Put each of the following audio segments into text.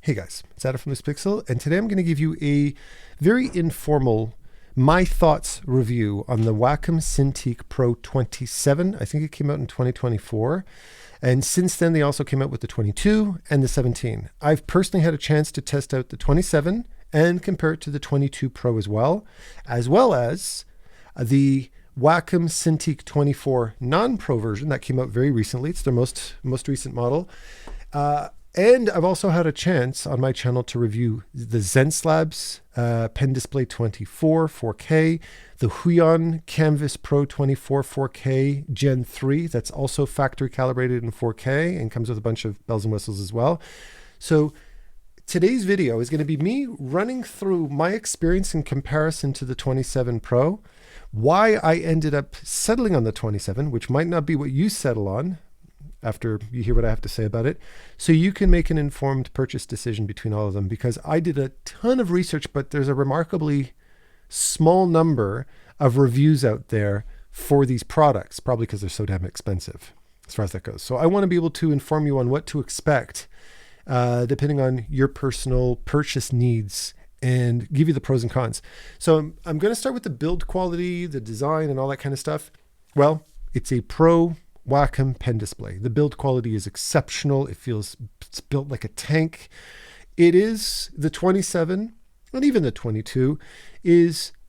Hey guys, it's Adam from This Pixel, and today I'm going to give you a very informal my thoughts review on the Wacom Cintiq Pro 27. I think it came out in 2024. And since then, they also came out with the 22 and the 17. I've personally had a chance to test out the 27 and compare it to the 22 Pro as well as the Wacom Cintiq 24 non-Pro version that came out very recently. It's their most recent model. And I've also had a chance on my channel to review the Xencelabs Pen Display 24 4K, the Huion Kamvas Pro 24 4K Gen 3 that's also factory calibrated in 4K and comes with a bunch of bells and whistles as well. So today's video is going to be me running through my experience in comparison to the 27 Pro, why I ended up settling on the 27, which might not be what you settle on, after you hear what I have to say about it, so you can make an informed purchase decision between all of them, because I did a ton of research, but there's a remarkably small number of reviews out there for these products, probably because they're so damn expensive as far as that goes. So I want to be able to inform you on what to expect depending on your personal purchase needs and give you the pros and cons. So I'm going to start with the build quality, the design, and all that kind of stuff. Well, it's a Pro Wacom pen display. The build quality is exceptional. It's built like a tank. It is the 27 and even the 22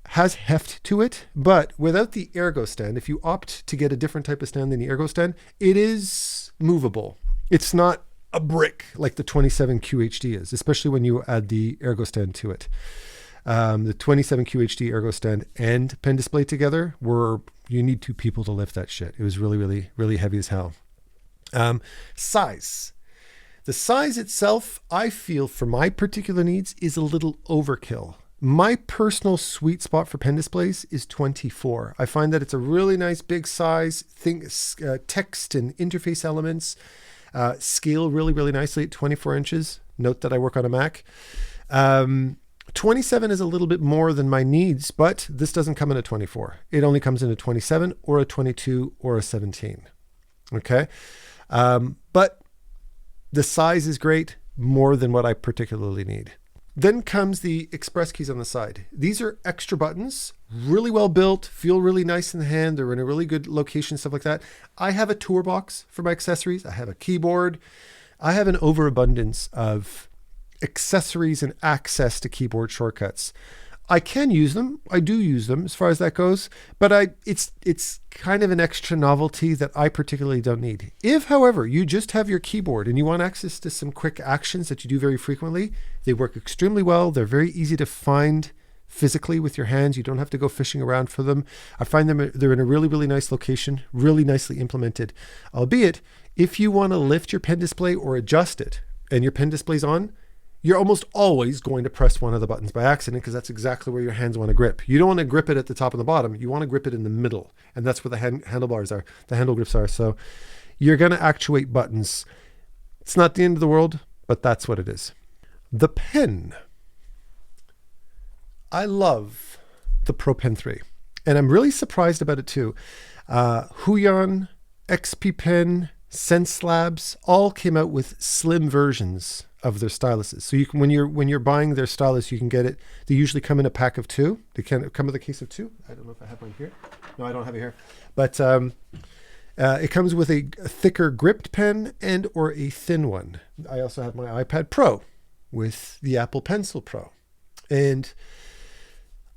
has heft to it, but without the Ergo Stand, if you opt to get a different type of stand than the Ergo Stand, it is movable. It's not a brick like the 27 QHD is, especially when you add the Ergo Stand to it. The 27 QHD Ergo Stand and pen display together you need two people to lift that shit. It was really heavy as hell. Size. The size itself, I feel for my particular needs, is a little overkill. My personal sweet spot for pen displays is 24. I find that it's a really nice big size, text and interface elements scale really nicely at 24 inches. Note that I work on a Mac. 27 is a little bit more than my needs, but this doesn't come in a 24. It only comes in a 27 or a 22 or a 17. Okay. But the size is great, more than what I particularly need. Then comes the ExpressKeys on the side. These are extra buttons, really well built, feel really nice in the hand. They're in a really good location, stuff like that. I have a toolbox for my accessories. I have a keyboard. I have an overabundance of accessories and access to keyboard shortcuts. I can use them. I do use them as far as that goes, but it's kind of an extra novelty that I particularly don't need. If, however, you just have your keyboard and you want access to some quick actions that you do very frequently, they work extremely well. They're very easy to find physically with your hands. You don't have to go fishing around for them. I find they're in a really nice location, really nicely implemented. Albeit, if you want to lift your pen display or adjust it and your pen display's on, you're almost always going to press one of the buttons by accident, because that's exactly where your hands want to grip. You don't want to grip it at the top and the bottom. You want to grip it in the middle, and that's where the handlebars are, the handle grips are. So you're going to actuate buttons. It's not the end of the world, but that's what it is. The pen. I love the Pro Pen 3, and I'm really surprised about it too. Huion, XP Pen, Xencelabs all came out with slim versions of their styluses. So you can, when you're buying their stylus, you can get it. They usually come in a pack of 2. They can come with a case of 2. I don't know if I have one here. No, I don't have it here. But it comes with a thicker gripped pen and or a thin one. I also have my iPad Pro with the Apple Pencil Pro, and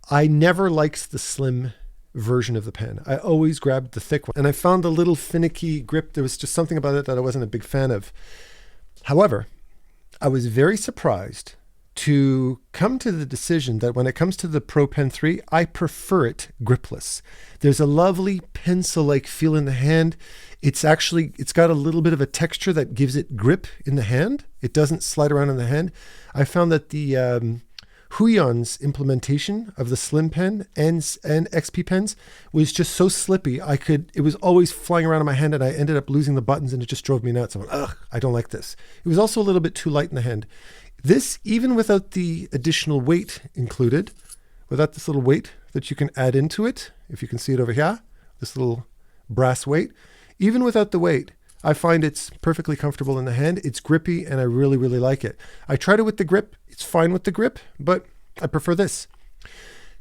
I never liked the slim version of the pen. I always grabbed the thick one, and I found the little finicky grip. There was just something about it that I wasn't a big fan of. However, I was very surprised to come to the decision that when it comes to the Pro Pen 3, I prefer it gripless. There's a lovely pencil-like feel in the hand. It's got a little bit of a texture that gives it grip in the hand. It doesn't slide around in the hand. I found that the Huion's implementation of the Slim Pen and XP pens was just so slippy. It was always flying around in my hand, and I ended up losing the buttons, and it just drove me nuts. I went, ugh, I don't like this. It was also a little bit too light in the hand. This, even without the additional weight included, without this little weight that you can add into it, if you can see it over here, this little brass weight, even without the weight, I find it's perfectly comfortable in the hand. It's grippy and I really, really like it. I tried it with the grip. It's fine with the grip, but I prefer this.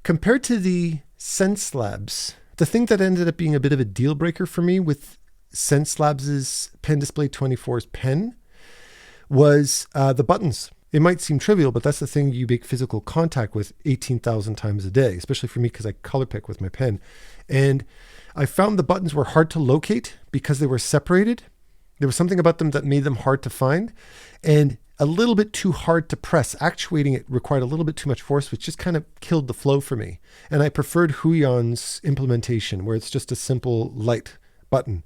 Compared to the Xencelabs, the thing that ended up being a bit of a deal breaker for me with Xencelabs' Pen Display 24's pen was the buttons. It might seem trivial, but that's the thing you make physical contact with 18,000 times a day, especially for me because I color pick with my pen. And I found the buttons were hard to locate because they were separated. There was something about them that made them hard to find and a little bit too hard to press. Actuating it required a little bit too much force, which just kind of killed the flow for me. And I preferred Huion's implementation where it's just a simple light button.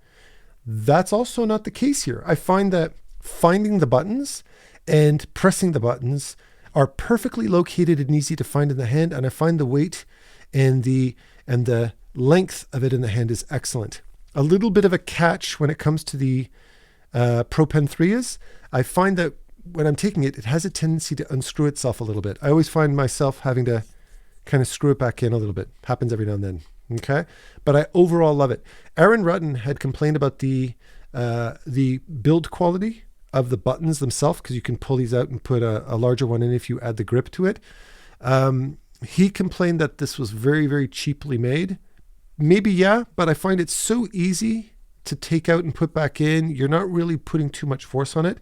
That's also not the case here. I find that finding the buttons and pressing the buttons are perfectly located and easy to find in the hand. And I find the weight and the length of it in the hand is excellent. A little bit of a catch when it comes to the Pro Pen 3 is I find that when I'm taking it, it has a tendency to unscrew itself a little bit. I always find myself having to kind of screw it back in a little bit. Happens every now and then. Okay. But I overall love it. Aaron Rutten had complained about the build quality of the buttons themselves, because you can pull these out and put a larger one in if you add the grip to it. He complained that this was very, very cheaply made. Maybe, yeah, but I find it so easy to take out and put back in. You're not really putting too much force on it.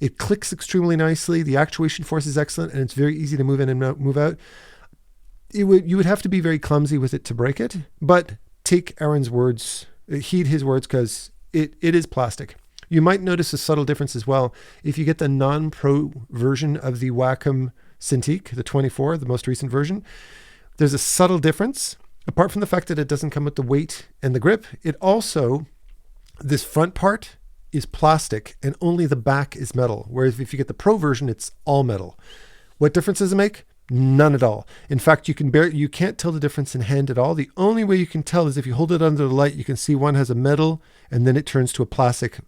It clicks extremely nicely. The actuation force is excellent, and it's very easy to move in and move out. You would have to be very clumsy with it to break it, but take Aaron's words, heed his words, because it is plastic. You might notice a subtle difference as well. If you get the non-pro version of the Wacom Cintiq, the 24, the most recent version, there's a subtle difference. Apart from the fact that it doesn't come with the weight and the grip, it also, this front part is plastic and only the back is metal. Whereas if you get the pro version, it's all metal. What difference does it make? None at all. In fact, you can't tell the difference in hand at all. The only way you can tell is if you hold it under the light, you can see one has a metal and then it turns to a plastic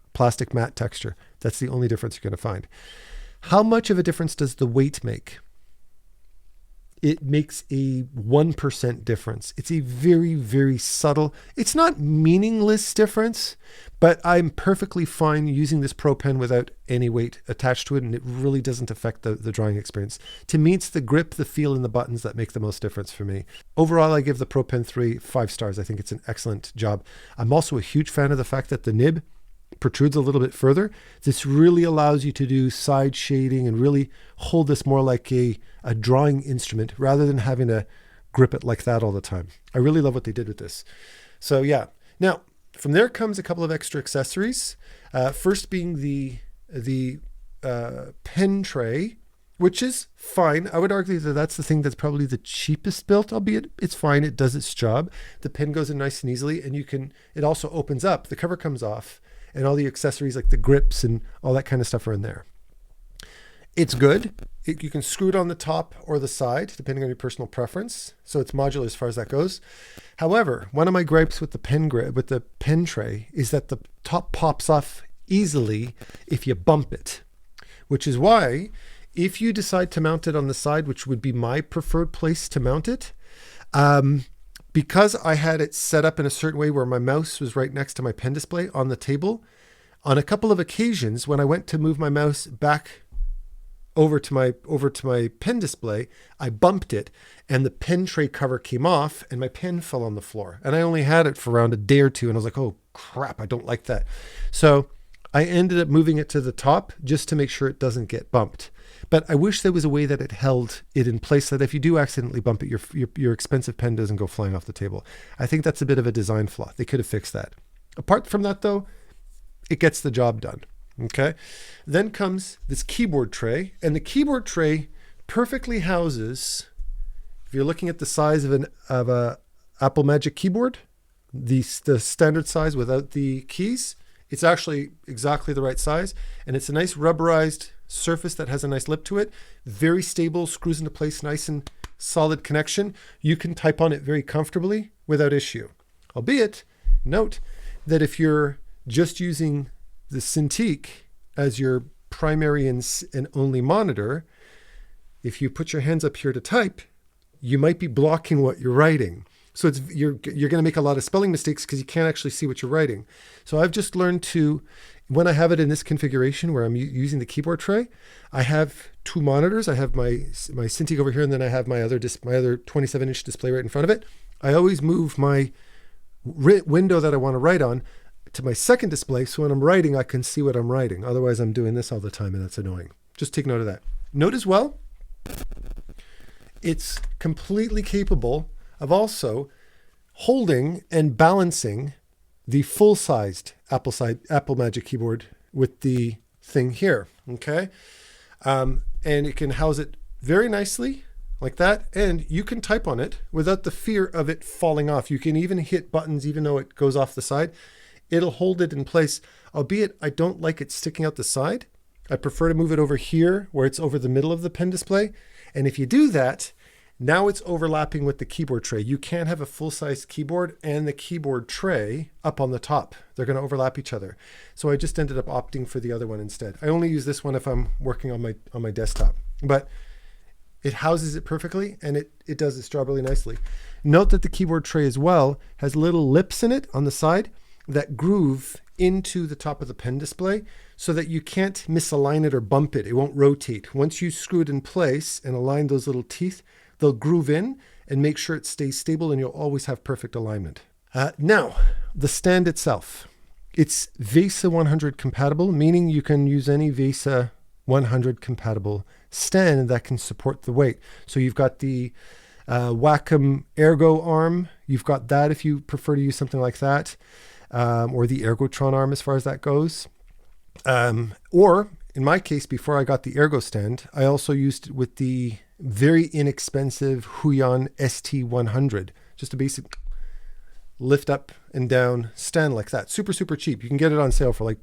matte texture. That's the only difference you're going to find. How much of a difference does the weight make? It makes a 1% difference. It's a very, very subtle, it's not meaningless difference, but I'm perfectly fine using this Pro Pen without any weight attached to it, and it really doesn't affect the drawing experience. To me, it's the grip, the feel, and the buttons that make the most difference for me. Overall, I give the Pro Pen 3 5 stars. I think it's an excellent job. I'm also a huge fan of the fact that the nib protrudes a little bit further. This really allows you to do side shading and really hold this more like a drawing instrument rather than having to grip it like that all the time. I really love what they did with this. So yeah. Now, from there comes a couple of extra accessories. First being the pen tray, which is fine. I would argue that that's the thing that's probably the cheapest built, albeit it's fine. It does its job. The pen goes in nice and easily, and it also opens up. The cover comes off, and all the accessories like the grips and all that kind of stuff are in there. It's good. You can screw it on the top or the side, depending on your personal preference. So it's modular as far as that goes. However, one of my gripes with the pen tray is that the top pops off easily if you bump it, which is why if you decide to mount it on the side, which would be my preferred place to mount it, because I had it set up in a certain way where my mouse was right next to my pen display on the table, on a couple of occasions when I went to move my mouse back over to my pen display, I bumped it and the pen tray cover came off and my pen fell on the floor. And I only had it for around a day or two and I was like, oh crap, I don't like that. So I ended up moving it to the top just to make sure it doesn't get bumped. But I wish there was a way that it held it in place so that if you do accidentally bump it, your expensive pen doesn't go flying off the table. I think that's a bit of a design flaw. They could have fixed that. Apart from that though, it gets the job done. Okay. Then comes this keyboard tray, and the keyboard tray perfectly houses, if you're looking at the size of a Apple Magic keyboard, the standard size without the keys, it's actually exactly the right size, and it's a nice rubberized surface that has a nice lip to it. Very stable, screws into place, nice and solid connection. You can type on it very comfortably without issue. Albeit, note that if you're just using the Cintiq as your primary and only monitor, if you put your hands up here to type, you might be blocking what you're writing. So you're going to make a lot of spelling mistakes because you can't actually see what you're writing. So I've just learned to when I have it in this configuration where I'm using the keyboard tray, I have two monitors. I have my Cintiq over here, and then I have my other 27-inch display right in front of it. I always move my window that I want to write on to my second display, so when I'm writing, I can see what I'm writing. Otherwise, I'm doing this all the time, and that's annoying. Just take note of that. Note as well, it's completely capable of also holding and balancing the full-sized Apple Magic Keyboard with the thing here, okay? And it can house it very nicely like that, and you can type on it without the fear of it falling off. You can even hit buttons even though it goes off the side. It'll hold it in place, albeit I don't like it sticking out the side. I prefer to move it over here where it's over the middle of the pen display. And if you do that, now it's overlapping with the keyboard tray. You can't have a full-size keyboard and the keyboard tray up on the top. They're going to overlap each other. So I just ended up opting for the other one instead. I only use this one if I'm working on my desktop. But it houses it perfectly, and it does its job really nicely. Note that the keyboard tray as well has little lips in it on the side that groove into the top of the pen display so that you can't misalign it or bump it. It won't rotate. Once you screw it in place and align those little teeth, they'll groove in and make sure it stays stable, and you'll always have perfect alignment. Now, the stand itself. It's VESA 100 compatible, meaning you can use any VESA 100 compatible stand that can support the weight. So you've got the Wacom Ergo arm. You've got that if you prefer to use something like that, or the Ergotron arm as far as that goes. Or in my case, before I got the Ergo stand, I also used it with the very inexpensive Huion ST100, just a basic lift up and down stand like that. Super, super cheap. You can get it on sale for like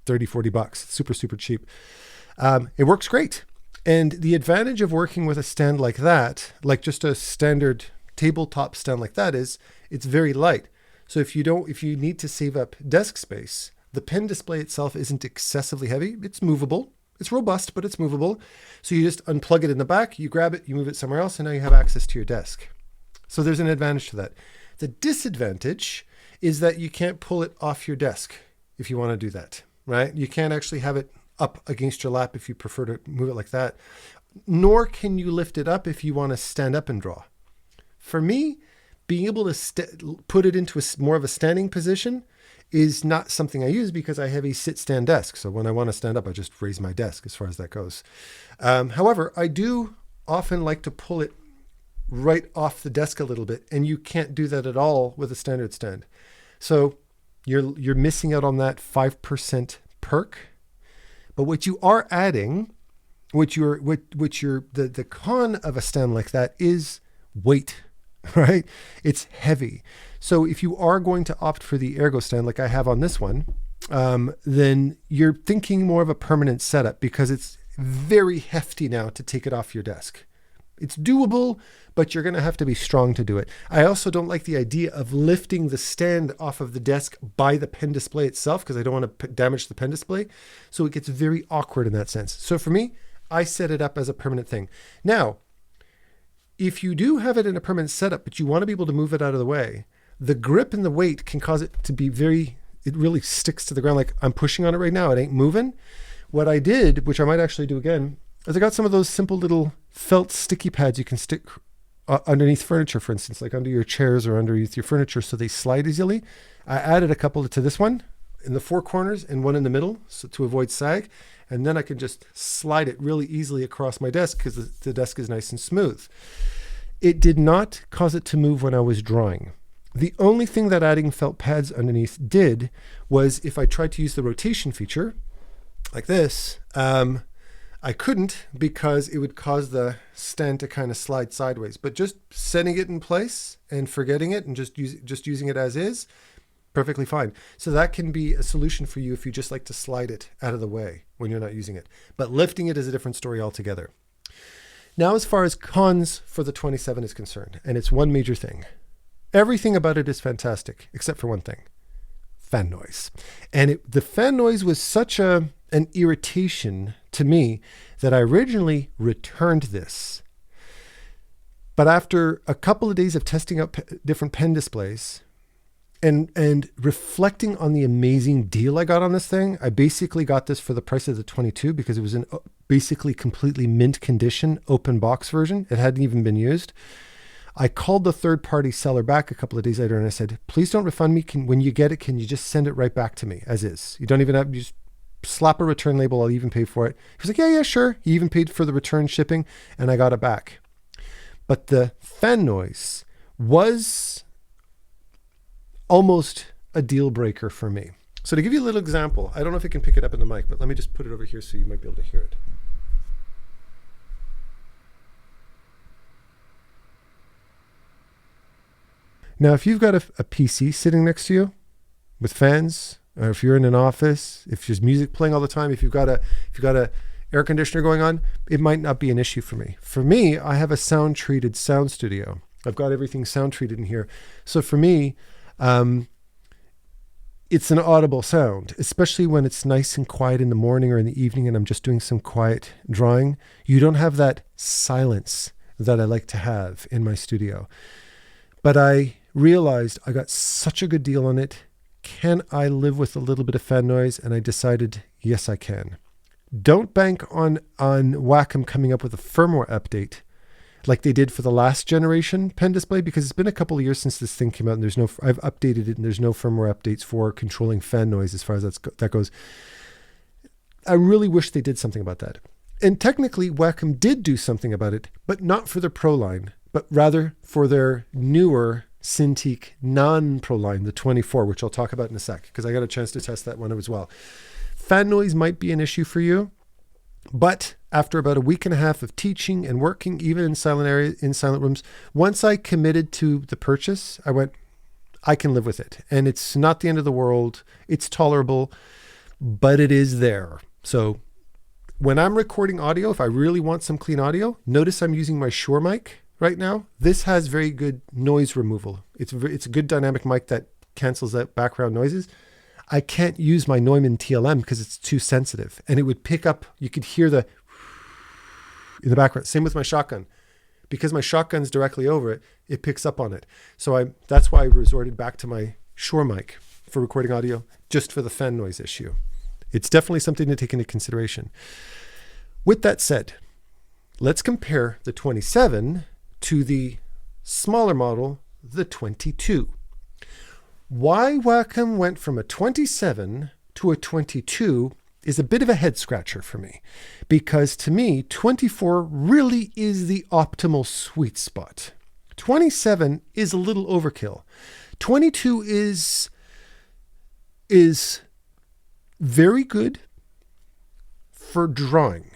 30, 40 bucks. Super, super cheap. It works great. And the advantage of working with a stand like that, like just a standard tabletop stand like that, is it's very light. So if you need to save up desk space, the pen display itself isn't excessively heavy. It's movable. It's robust, but it's movable. So you just unplug it in the back, you grab it, you move it somewhere else, and now you have access to your desk. So there's an advantage to that. The disadvantage is that you can't pull it off your desk if you want to do that, right? You can't actually have it up against your lap if you prefer to move it like that. Nor can you lift it up if you want to stand up and draw. For me, being able to put it into more of a standing position is not something I use because I have a sit-stand desk. So when I want to stand up, I just raise my desk as far as that goes. However, I do often like to pull it right off the desk a little bit, and you can't do that at all with a standard stand. So you're missing out on that 5% perk. But what you are adding, the con of a stand like that is weight, right? It's heavy. So if you are going to opt for the Ergo stand like I have on this one, then you're thinking more of a permanent setup because it's very hefty now to take it off your desk. It's doable, but you're going to have to be strong to do it. I also don't like the idea of lifting the stand off of the desk by the pen display itself because I don't want to damage the pen display. So it gets very awkward in that sense. So for me, I set it up as a permanent thing. Now, if you do have it in a permanent setup, but you want to be able to move it out of the way, the grip and the weight can cause it to be it really sticks to the ground. Like I'm pushing on it right now, it ain't moving. What I did, which I might actually do again, is I got some of those simple little felt sticky pads you can stick underneath furniture, for instance, like under your chairs or underneath your furniture so they slide easily. I added a couple to this one in the four corners and one in the middle so to avoid sag. And then I can just slide it really easily across my desk because the desk is nice and smooth. It did not cause it to move when I was drawing. The only thing that adding felt pads underneath did was if I tried to use the rotation feature like this, I couldn't because it would cause the stand to kind of slide sideways. But just setting it in place and forgetting it and just using it as is, perfectly fine. So that can be a solution for you if you just like to slide it out of the way when you're not using it. But lifting it is a different story altogether. Now, as far as cons for the 27 is concerned, and it's one major thing. Everything about it is fantastic, except for one thing. Fan noise. And the fan noise was such an irritation to me that I originally returned this. But after a couple of days of testing out different pen displays, And reflecting on the amazing deal I got on this thing, I basically got this for the price of the 22 because it was in basically completely mint condition, open box version. It hadn't even been used. I called the third-party seller back a couple of days later and I said, please don't refund me. When you get it, can you just send it right back to me as is? You don't even have, you just slap a return label. I'll even pay for it. He was like, yeah, sure. He even paid for the return shipping and I got it back. But the fan noise was almost a deal breaker for me. So to give you a little example, I don't know if I can pick it up in the mic, but let me just put it over here so you might be able to hear it. Now, if you've got a PC sitting next to you with fans, or if you're in an office, if there's music playing all the time, if you've got a air conditioner going on, it might not be an issue for me. For me, I have a sound treated sound studio. I've got everything sound treated in here. So for me, it's an audible sound, especially when it's nice and quiet in the morning or in the evening and I'm just doing some quiet drawing. You don't have that silence that I like to have in my studio. But I realized I got such a good deal on it. Can I live with a little bit of fan noise? And I decided, yes, I can. Don't bank on Wacom coming up with a firmware update like they did for the last generation pen display, because it's been a couple of years since this thing came out and I've updated it and there's no firmware updates for controlling fan noise as far as that goes. I really wish they did something about that. And technically Wacom did do something about it, but not for their Pro line, but rather for their newer Cintiq non-Pro line, the 24, which I'll talk about in a sec, because I got a chance to test that one as well. Fan noise might be an issue for you, but after about a week and a half of teaching and working, even in silent rooms, once I committed to the purchase, I went, I can live with it. And it's not the end of the world. It's tolerable, but it is there. So when I'm recording audio, if I really want some clean audio, notice I'm using my Shure mic right now. This has very good noise removal. It's a good dynamic mic that cancels out background noises. I can't use my Neumann TLM because it's too sensitive and it would pick up, you could hear the in the background. Same with my shotgun. Because my shotgun's directly over it, it picks up on it. So that's why I resorted back to my Shure mic for recording audio, just for the fan noise issue. It's definitely something to take into consideration. With that said, let's compare the 27 to the smaller model, the 22. Why Wacom went from a 27 to a 22 is a bit of a head scratcher for me, because to me, 24 really is the optimal sweet spot. 27 is a little overkill. 22 is very good for drawing.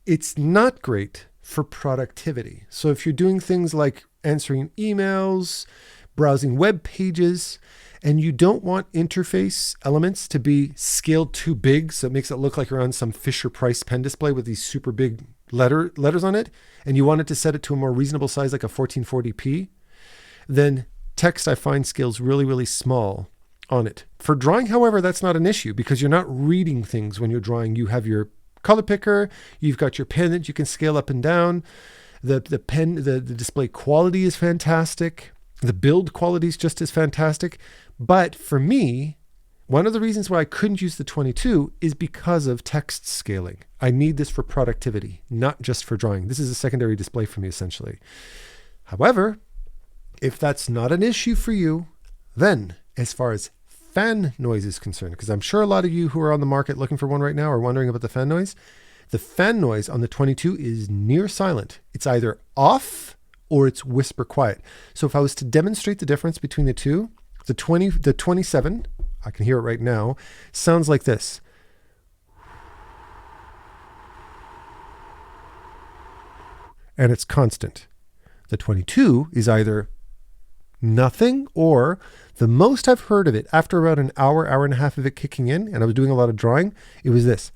It's not great for productivity. So if you're doing things like answering emails, browsing web pages, and you don't want interface elements to be scaled too big, so it makes it look like you're on some Fisher-Price pen display with these super big letters on it, and you want it to set it to a more reasonable size like a 1440p, then text I find scales really, really small on it. For drawing, however, that's not an issue because you're not reading things when you're drawing. You have your color picker, you've got your pen that you can scale up and down. The display quality is fantastic. The build quality is just as fantastic. But for me, one of the reasons why I couldn't use the 22 is because of text scaling. I need this for productivity, not just for drawing. This is a secondary display for me, essentially. However, if that's not an issue for you, then as far as fan noise is concerned, because I'm sure a lot of you who are on the market looking for one right now are wondering about the fan noise on the 22 is near silent. It's either off or it's whisper quiet. So if I was to demonstrate the difference between the two, the 27, I can hear it right now, sounds like this. And it's constant. The 22 is either nothing, or the most I've heard of it after about an hour and a half of it kicking in, and I was doing a lot of drawing, it was this.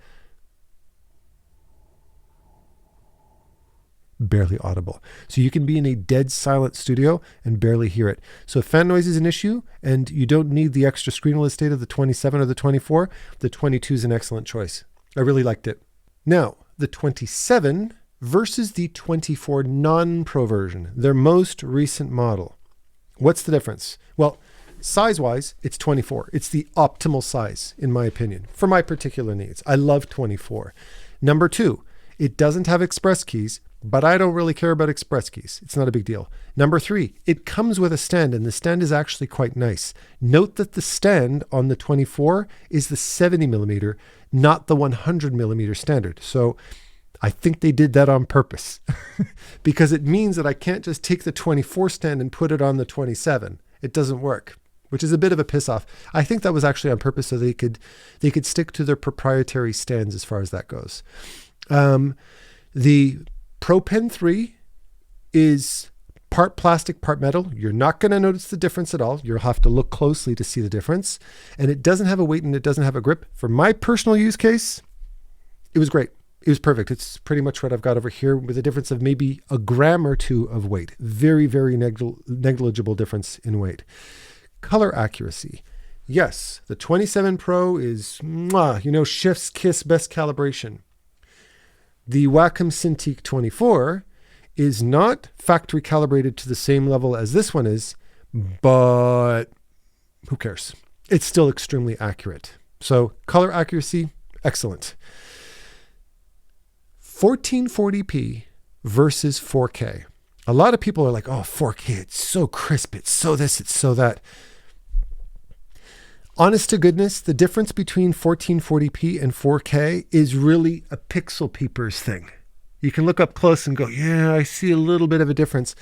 Barely audible. So you can be in a dead silent studio and barely hear it. So if fan noise is an issue and you don't need the extra screen real estate of the 27 or the 24, the 22 is an excellent choice. I really liked it. Now, the 27 versus the 24 non-Pro version, their most recent model. What's the difference? Well, size-wise, it's 24. It's the optimal size, in my opinion, for my particular needs. I love 24. Number 2, it doesn't have ExpressKeys, but I don't really care about ExpressKeys. It's not a big deal. Number 3, it comes with a stand, and the stand is actually quite nice. Note that the stand on the 24 is the 70 millimeter, not the 100 millimeter standard. So I think they did that on purpose because it means that I can't just take the 24 stand and put it on the 27. It doesn't work, which is a bit of a piss off. I think that was actually on purpose so they could stick to their proprietary stands as far as that goes. The Pro Pen 3 is part plastic, part metal. You're not going to notice the difference at all. You'll have to look closely to see the difference. And it doesn't have a weight and it doesn't have a grip. For my personal use case, it was great. It was perfect. It's pretty much what I've got over here with a difference of maybe a gram or 2 of weight. Very, very negligible difference in weight. Color accuracy. Yes, the 27 Pro is, chef's kiss, best calibration. The Wacom Cintiq 24 is not factory calibrated to the same level as this one is, but who cares? It's still extremely accurate. So color accuracy, excellent. 1440p versus 4K. A lot of people are like, oh, 4K, it's so crisp, it's so this, it's so that. Honest to goodness, the difference between 1440p and 4K is really a pixel peepers thing. You can look up close and go, yeah, I see a little bit of a difference.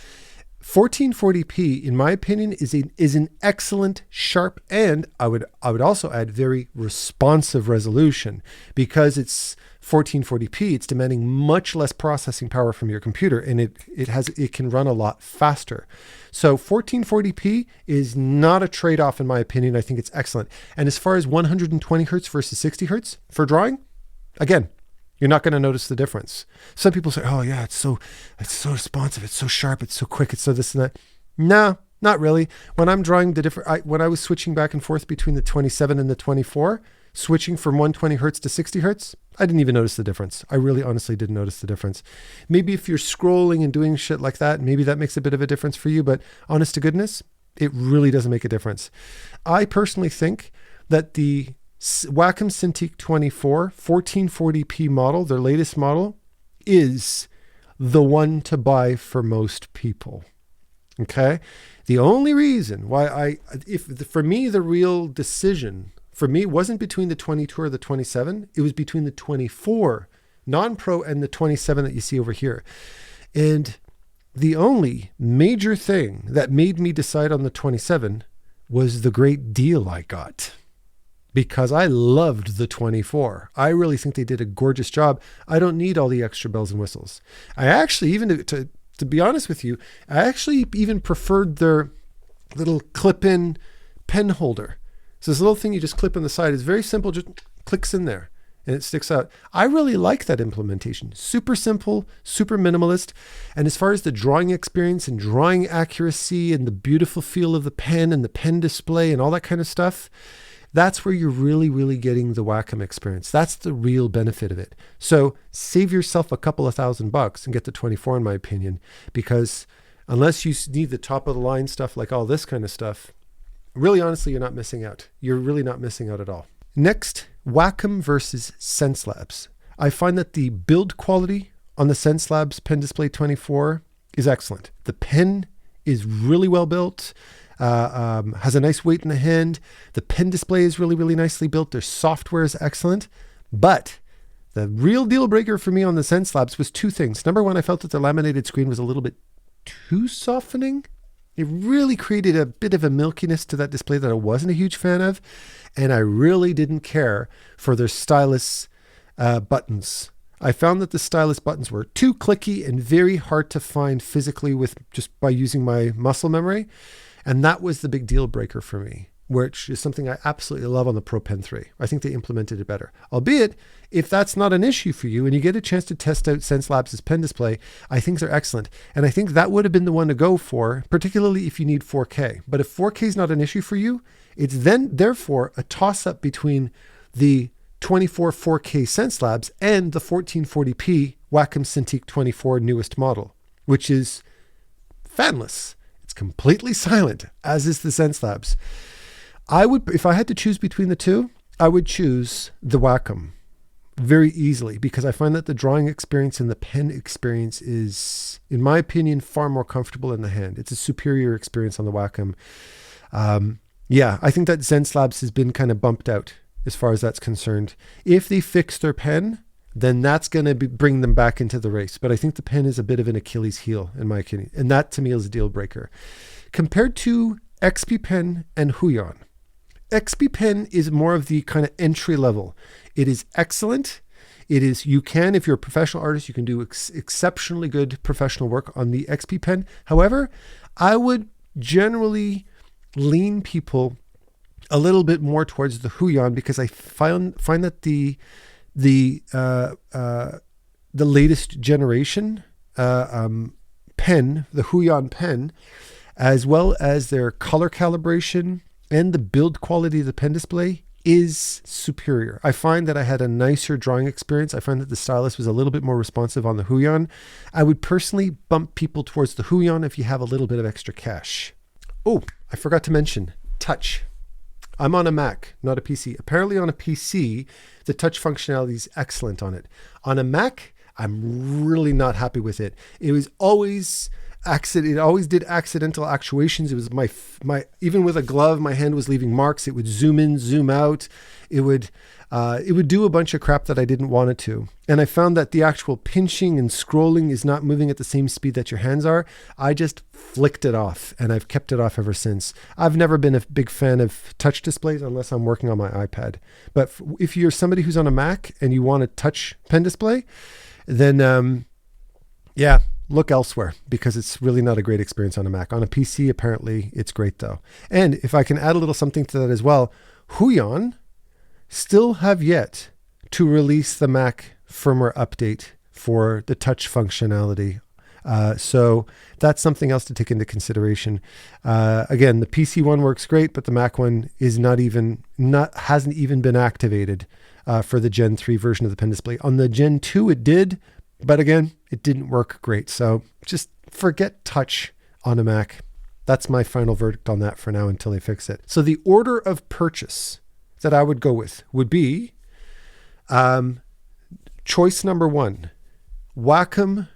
1440p, in my opinion, is an excellent, sharp, and I would also add very responsive resolution because it's 1440p. It's demanding much less processing power from your computer, and it can run a lot faster. So 1440p is not a trade-off in my opinion. I think it's excellent. And as far as 120 hertz versus 60 hertz for drawing, again, you're not going to notice the difference. Some people say, oh yeah, it's so responsive, it's so sharp, it's so quick, it's so this and that. No, not really. When I'm drawing when I was switching back and forth between the 27 and the 24, switching from 120 hertz to 60 hertz, I didn't even notice the difference. I really honestly didn't notice the difference. Maybe if you're scrolling and doing shit like that, maybe that makes a bit of a difference for you, but honest to goodness, it really doesn't make a difference. I personally think that the Wacom Cintiq 24 1440p model, their latest model, is the one to buy for most people. Okay? The only reason why for me, the real decision for me wasn't between the 22 or the 27, it was between the 24 non-pro and the 27 that you see over here. And the only major thing that made me decide on the 27 was the great deal I got. Because I loved the 24. I really think they did a gorgeous job. I don't need all the extra bells and whistles. I actually, even to be honest with you, I actually even preferred their little clip-in pen holder. So this little thing you just clip on the side is very simple, just clicks in there and it sticks out. I really like that implementation. Super simple, super minimalist. And as far as the drawing experience and drawing accuracy and the beautiful feel of the pen and the pen display and all that kind of stuff, that's where you're really, really getting the Wacom experience. That's the real benefit of it. So save yourself a couple of $1,000 and get the 24 in my opinion, because unless you need the top of the line stuff like all this kind of stuff, really honestly, you're not missing out. You're really not missing out at all. Next, Wacom versus Xencelabs. I find that the build quality on the Xencelabs Pen Display 24 is excellent. The pen is really well built. Has a nice weight in the hand. The pen display is really, really nicely built. Their software is excellent. But the real deal breaker for me on the Xencelabs was two things. Number one, I felt that the laminated screen was a little bit too softening. It really created a bit of a milkiness to that display that I wasn't a huge fan of. And I really didn't care for their stylus buttons. I found that the stylus buttons were too clicky and very hard to find physically just by using my muscle memory. And that was the big deal breaker for me, which is something I absolutely love on the Pro Pen 3. I think they implemented it better. Albeit, if that's not an issue for you and you get a chance to test out Xencelabs' pen display, I think they're excellent. And I think that would have been the one to go for, particularly if you need 4K. But if 4K is not an issue for you, it's then therefore a toss-up between the 24 4K Xencelabs and the 1440p Wacom Cintiq 24 newest model, which is fanless. It's completely silent, as is the Xencelabs. I would, if I had to choose between the two, I would choose the Wacom very easily, because I find that the drawing experience and the pen experience is, in my opinion, far more comfortable in the hand. It's a superior experience on the Wacom. Yeah, I think that Xencelabs has been kind of bumped out as far as that's concerned. If they fix their pen, then that's going to bring them back into the race. But I think the pen is a bit of an Achilles heel, in my opinion. And that to me is a deal breaker. Compared to XP Pen and Huion, XP Pen is more of the kind of entry level. It is excellent. It is, you can, if you're a professional artist, you can do exceptionally good professional work on the XP Pen. However, I would generally lean people a little bit more towards the Huion, because I find that the latest generation pen, the Huion pen, as well as their color calibration and the build quality of the pen display, is superior. I find that I had a nicer drawing experience. I find that the stylus was a little bit more responsive on the Huion. I would personally bump people towards the Huion if you have a little bit of extra cash. Oh, I forgot to mention touch. I'm on a Mac, not a PC. Apparently on a PC, the touch functionality is excellent on it. On a Mac, I'm really not happy with it. It was always it always did accidental actuations. It was my even with a glove, my hand was leaving marks. It would zoom in, zoom out. It would do a bunch of crap that I didn't want it to. And I found that the actual pinching and scrolling is not moving at the same speed that your hands are. I just flicked it off, and I've kept it off ever since. I've never been a big fan of touch displays unless I'm working on my iPad. But if you're somebody who's on a Mac and you want a touch pen display, then yeah, look elsewhere, because it's really not a great experience on a Mac. On a PC, apparently it's great though. And if I can add a little something to that as well, Huion still have yet to release the Mac firmware update for the touch functionality. So that's something else to take into consideration. Again, the PC one works great, but the Mac one is hasn't even been activated for the Gen 3 version of the pen display. On the Gen 2 it did, but again, it didn't work great. So just forget touch on a Mac. That's my final verdict on that for now until they fix it. So the order of purchase that I would go with would be choice number 1, Wacom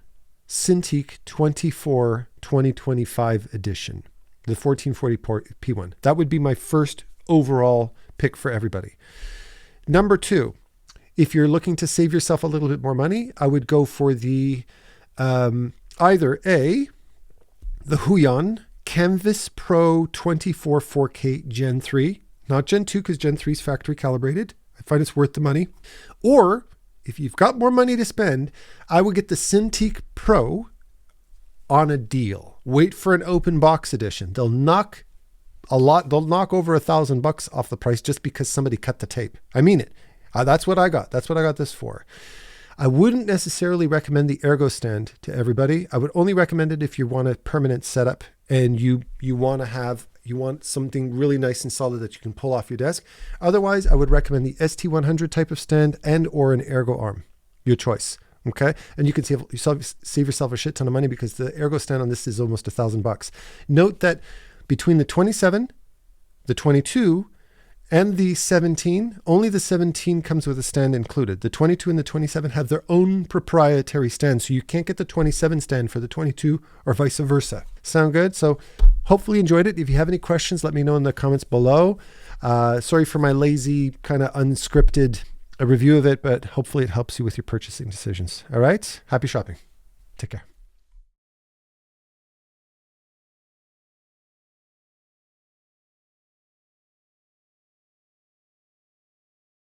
Cintiq 24 2025 edition, the 1440p one. That would be my first overall pick for everybody. Number 2, if you're looking to save yourself a little bit more money, I would go for the either the Huion Kamvas Pro 24 4K Gen 3, not Gen 2 because Gen 3 is factory calibrated. I find it's worth the money. Or if you've got more money to spend, I would get the Cintiq Pro on a deal. Wait for an open box edition. They'll knock over $1,000 off the price just because somebody cut the tape. I mean it. That's what I got. That's what I got this for. I wouldn't necessarily recommend the Ergo Stand to everybody. I would only recommend it if you want a permanent setup and you want something really nice and solid that you can pull off your desk. Otherwise, I would recommend the ST100 type of stand and or an Ergo arm. Your choice. Okay. And you can save yourself a shit ton of money because the Ergo Stand on this is almost $1,000. Note that between the 27, the 22, and the 17, only the 17 comes with a stand included. The 22 and the 27 have their own proprietary stand, so you can't get the 27 stand for the 22 or vice versa. Sound good? So hopefully you enjoyed it. If you have any questions, let me know in the comments below. Sorry for my lazy, kind of unscripted review of it, but hopefully it helps you with your purchasing decisions. All right? Happy shopping. Take care.